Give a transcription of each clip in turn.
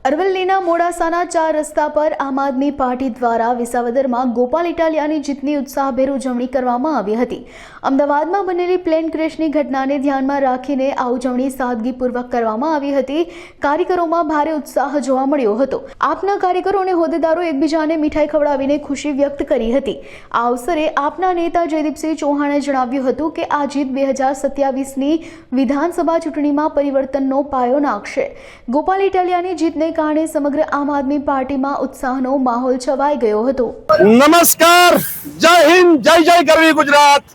અરવલ્લીના મોડાસાના 4 રસ્તા પર આમ આદમી પાર્ટી દ્વારા વિસાવદરમાં ગોપાલ ઇટાલિયાની જીતની ઉત્સાહભેર ઉજવણી કરવામાં આવી હતી। અમદાવાદમાં બનેલી પ્લેન ક્રેશની ઘટનાને ધ્યાનમાં રાખીને આ ઉજવણી સાદગીપૂર્વક કરવામાં આવી હતી। કાર્યકરોમાં ભારે ઉત્સાહ જોવા મળ્યો હતો। આપના કાર્યકરો અને હોદ્દેદારો એકબીજાને મીઠાઈ ખવડાવીને ખુશી વ્યક્ત કરી હતી। આ અવસરે આપના નેતા જયદીપસિંહ ચૌહાણે જણાવ્યું હતું કે આ જીત 2027ની વિધાનસભા ચૂંટણીમાં પરિવર્તનનો પાયો નાખશે। ગોપાલ ઇટાલિયાની જીતને કારણે સમગ્ર આમ આદમી પાર્ટીમાં ઉત્સાહનો માહોલ છવાઈ ગયો હતો। નમસ્કાર, જય હિન્દ, જય જય ગરવી ગુજરાત।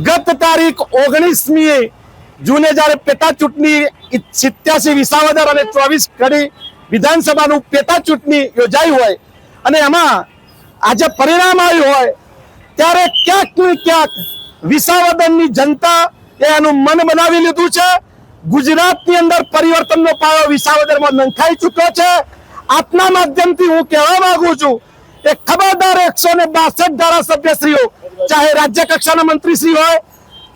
ગત તારીખ 19મી જૂને જ્યારે પેટા ચૂંટણી 87 વિસાવદર અને 24 કડી વિધાનસભાનું પેટા ચૂંટણી યોજાઈ હોય અને એમાં આજે પરિણામ આવ્યું હોય ત્યારે ક્યાંક ને ક્યાંક વિસાવદરની જનતા એ એનું મન બનાવી લીધું છે। ગુજરાતની અંદર પરિવર્તનનો પાયો વિસાવદરમાં નંખાઈ ચૂક્યો છે। આપના માધ્યમથી હું કહેવા માંગુ છું કે ખબરદાર 162 ધારાસભ્યશ્રીઓ, ચાહે રાજ્ય કક્ષાના મંત્રીશ્રી હોય,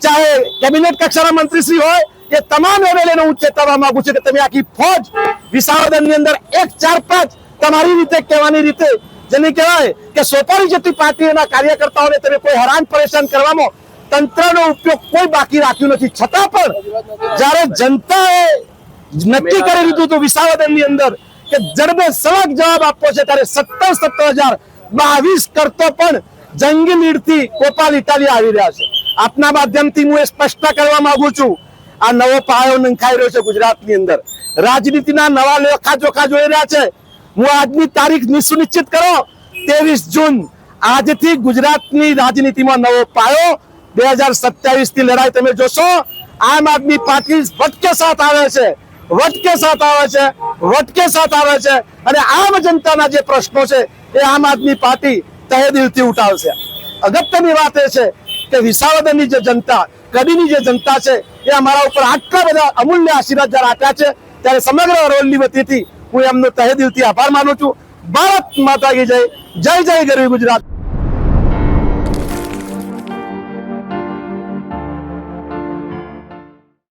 ચાહે કેબિનેટ કક્ષાના મંત્રીશ્રી હોય, એ તમામ એમએલએને હું ચેતવવા માંગુ છું કે તમે આખી ફોજ વિસાવદરની અંદર 1-4-5 તમારી રીતે કહેવાની રીતે જેને કહેવાય કે સોપારી જેટલી પાર્ટીઓના કાર્યકર્તાઓને તમે કોઈ હેરાન પરેશાન કરવામાં તંત્રનો ઉપયોગ કોઈ બાકી રાખ્યું નથી। છતાં પણ જ્યારે જનતાએ નક્કી કરી લીધું હતું વિસાવદરની અંદર કે જડબે સળગ જવાબ આપવો છે ત્યારે 17,022 કરતો પણ જંગી લીડથી ગોપાલ ઇટાલિયા આવી રહ્યા છે। આપના માધ્યમથી હું એ સ્પષ્ટ કરવા માંગુ છું, આ નવો પાયો નંખાઈ રહ્યો છે ગુજરાતની અંદર। રાજનીતિના નવા લેખાજોખા જોઈ રહ્યા છે। હું આજની તારીખ સુનિશ્ચિત કરો 23 જૂન, આજથી ગુજરાતની રાજનીતિમાં નવો પાયો 2027 ની લડાઈ તમે જોશો। આમ આદમી પાર્ટી વટકે સાથ આવે છે, વટકે સાથ આવે છે, વટકે સાથ આવે છે અને આમ જનતાના જે પ્રશ્નો છે એ આમ આદમી પાર્ટી તહે દિલથી ઉઠાવશે। અગત્યની વાત એ છે કે વિસાવદરની જે જનતા, કડીની જે જનતા છે એ અમારા ઉપર આટલા બધા અમૂલ્ય આશીર્વાદ જ્યારે આપ્યા છે ત્યારે સમગ્ર અરવલ્લી વતીથી હું એમનો તહે દિલથી આભાર માનું છું। ભારત માતા કી જય, જય જય ગરવી ગુજરાત।